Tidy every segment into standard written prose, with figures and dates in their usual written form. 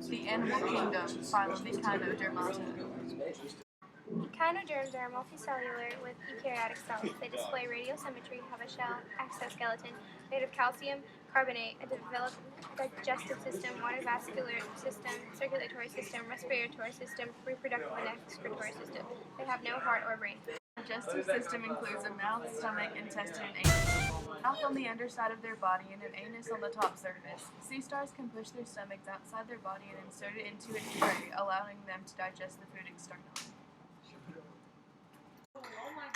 The animal kingdom, phylum Echinodermata. Echinoderms are multicellular with eukaryotic cells. They display radiosymmetry, have a shell exoskeleton made of calcium carbonate, a developed digestive system, water vascular system, circulatory system, respiratory system, reproductive and excretory system. They have no heart or brain. The digestive system includes a mouth, stomach, intestine, and anus. Mouth on the underside of their body and an anus on the top surface. Sea stars can push their stomachs outside their body and insert it into its prey, allowing them to digest the food externally.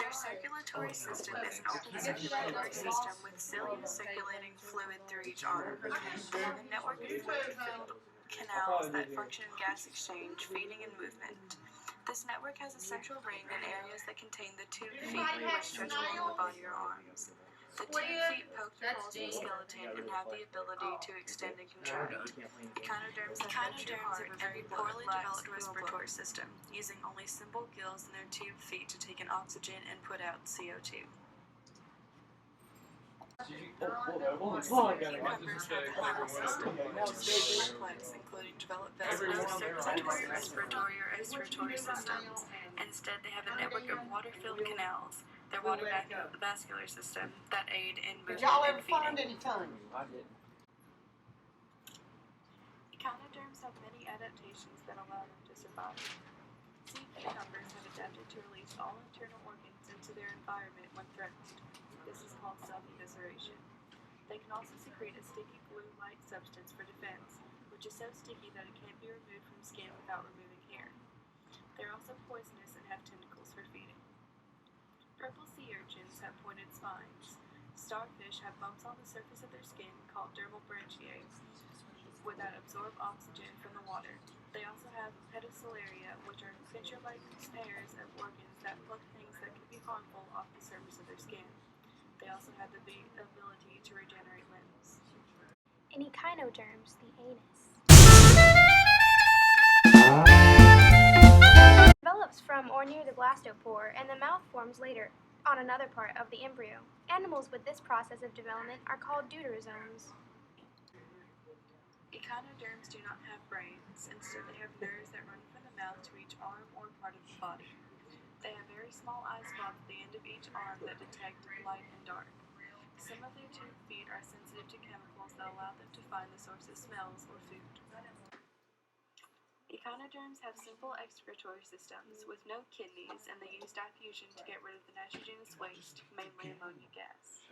Their circulatory system is an open circulatory system with cilia circulating fluid through each arm. They have a network of fluid-filled canals that function in gas exchange, feeding, and movement. This network has a central ring and areas that contain the tube feet which stretch along the body or arms. The tube feet poke through holes in the skeleton and have the ability to extend and contract. Echinoderms have no true heart and a poorly developed respiratory system, using only simple gills in their tube feet to take in oxygen and put out CO2. Cucumbers have a heart system, which is very complex, including developed vessels, circulatory, respiratory, or excretory systems. Instead, they have a network of water-filled canals, their water vascular system, that aid in movement and feeding. Echinoderms have many adaptations that allow them to survive. Sea cucumbers have adapted to release all internal organs into their environment when threatened. This is called self-evisceration. They can also secrete a sticky glue-like substance for defense, which is so sticky that it can't be removed from skin without removing hair. They're also poisonous and have tentacles for feeding. Purple sea urchins have pointed spines. Starfish have bumps on the surface of their skin called dermal branchiae that absorb oxygen from the water. They also have pedicellariae, which are pincher-like pairs of organs that pluck things that could be harmful off the surface of their skin. They also have the ability to regenerate limbs. In echinoderms, the anus develops from or near the blastopore, and the mouth forms later on another part of the embryo. Animals with this process of development are called deuterosomes. Echinoderms do not have brains. Instead, they have nerves that run from the mouth to each arm or part of the body. They have very small eye spots at the end of each arm that detect light and dark. Some of their tube feet are sensitive to chemicals that allow them to find the source of smells or food. Echinoderms have simple excretory systems with no kidneys, and they use diffusion to get rid of the nitrogenous waste, mainly ammonia gas.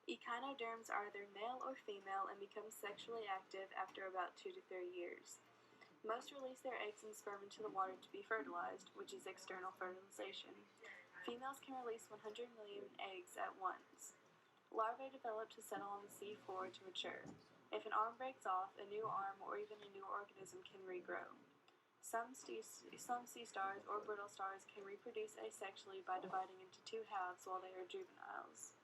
Echinoderms are either male or female and become sexually active after about 2 to 3 years. Most release their eggs and sperm into the water to be fertilized, which is external fertilization. Females can release 100 million eggs at once. Larvae develop to settle on the sea floor to mature. If an arm breaks off, a new arm or even a new organism can regrow. Some sea stars or brittle stars can reproduce asexually by dividing into two halves while they are juveniles.